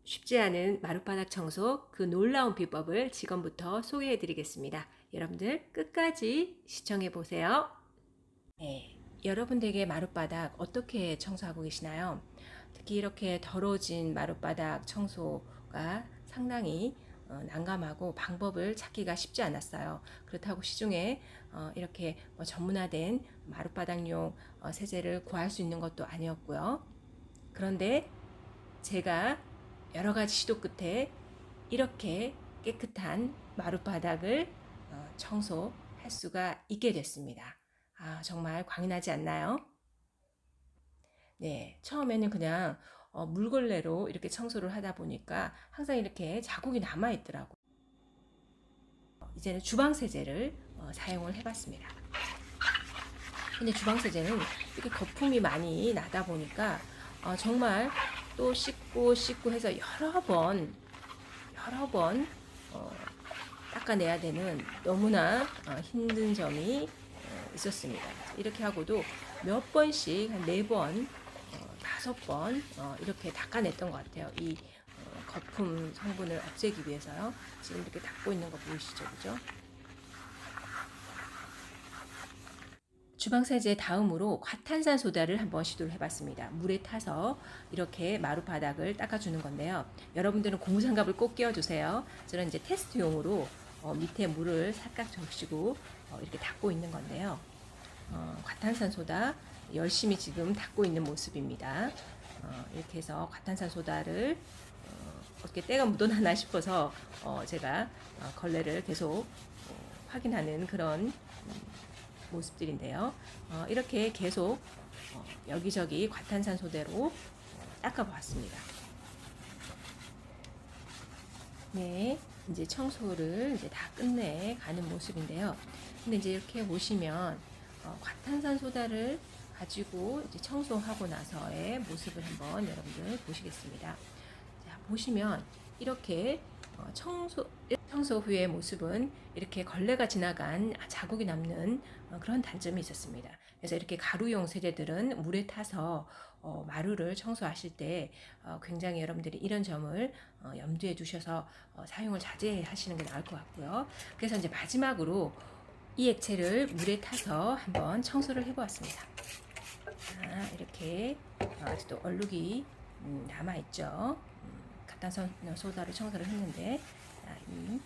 쉽지 않은 마룻바닥 청소 그 놀라운 비법을 지금부터 소개해 드리겠습니다. 여러분들 끝까지 시청해 보세요. 네, 여러분들에게 마룻바닥 어떻게 청소하고 계시나요? 특히 이렇게 더러워진 마룻바닥 청소가 상당히 난감하고 방법을 찾기가 쉽지 않았어요. 그렇다고 시중에 이렇게 전문화된 마룻바닥용 세제를 구할 수 있는 것도 아니었고요. 그런데 제가 여러 가지 시도 끝에 이렇게 깨끗한 마룻바닥을 청소할 수가 있게 됐습니다. 정말 광이 나지 않나요? 네, 처음에는 그냥 물걸레로 이렇게 청소를 하다 보니까 항상 이렇게 자국이 남아 있더라고요. 이제는 주방세제를 사용을 해봤습니다. 근데 주방세제는 이렇게 거품이 많이 나다 보니까 정말 또 씻고 해서 여러 번 닦아내야 되는 너무나 힘든 점이 있었습니다. 이렇게 하고도 몇 번씩 한 4번, 5번 이렇게 닦아냈던 것 같아요. 이 거품 성분을 없애기 위해서요. 지금 이렇게 닦고 있는 거 보이시죠? 그죠? 주방세제 다음으로 과탄산 소다를 한번 시도를 해봤습니다. 물에 타서 이렇게 마룻바닥을 닦아주는 건데요. 여러분들은 고무장갑을 꼭 끼워주세요. 저는 이제 테스트용으로 밑에 물을 살짝 적시고 이렇게 닦고 있는 건데요. 과탄산 소다 열심히 지금 닦고 있는 모습입니다. 이렇게 해서 과탄산 소다를 어떻게 때가 묻어나나 싶어서 제가 걸레를 계속 확인하는 그런 모습들인데요. 이렇게 계속 여기저기 과탄산 소대로 닦아보았습니다. 네, 이제 청소를 이제 다 끝내 가는 모습인데요. 근데 이제 이렇게 보시면 과탄산 소다를 가지고 이제 청소하고 나서의 모습을 한번 여러분들 보시겠습니다. 자, 보시면 이렇게 청소 후의 모습은 이렇게 걸레가 지나간 자국이 남는 그런 단점이 있었습니다. 그래서 이렇게 가루용 세제들은 물에 타서 마루를 청소하실 때 굉장히 여러분들이 이런 점을 염두에 두셔서 사용을 자제하시는 게 나을 것 같고요. 그래서 이제 마지막으로 이 액체를 물에 타서 한번 청소를 해보았습니다. 이렇게 아직도 얼룩이 남아있죠. 과탄산 소다로 청소를 했는데 이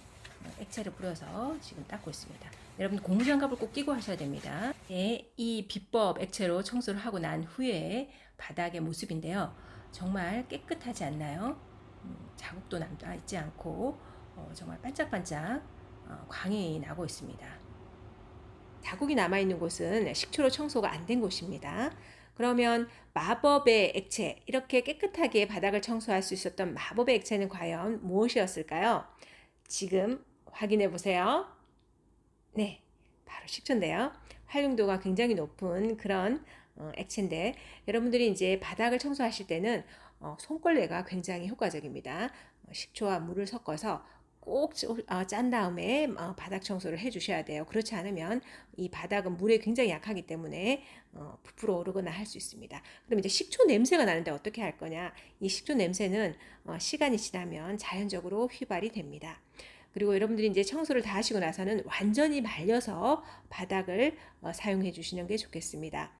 액체를 뿌려서 지금 닦고 있습니다. 여러분 고무장갑을 꼭 끼고 하셔야 됩니다. 네, 이 비법 액체로 청소를 하고 난 후에 바닥의 모습인데요. 정말 깨끗하지 않나요? 자국도 남아 있지 않고 정말 반짝반짝 광이 나고 있습니다. 자국이 남아있는 곳은 식초로 청소가 안 된 곳입니다. 그러면 마법의 액체, 이렇게 깨끗하게 바닥을 청소할 수 있었던 마법의 액체는 과연 무엇이었을까요? 지금 확인해 보세요. 네, 바로 식초인데요. 활용도가 굉장히 높은 그런 액체인데 여러분들이 이제 바닥을 청소하실 때는 손걸레가 굉장히 효과적입니다. 식초와 물을 섞어서 꼭 짠 다음에 바닥 청소를 해 주셔야 돼요. 그렇지 않으면 이 바닥은 물에 굉장히 약하기 때문에 부풀어 오르거나 할 수 있습니다. 그럼 이제 식초 냄새가 나는데 어떻게 할 거냐? 이 식초 냄새는 시간이 지나면 자연적으로 휘발이 됩니다. 그리고 여러분들이 이제 청소를 다 하시고 나서는 완전히 말려서 바닥을 사용해 주시는 게 좋겠습니다.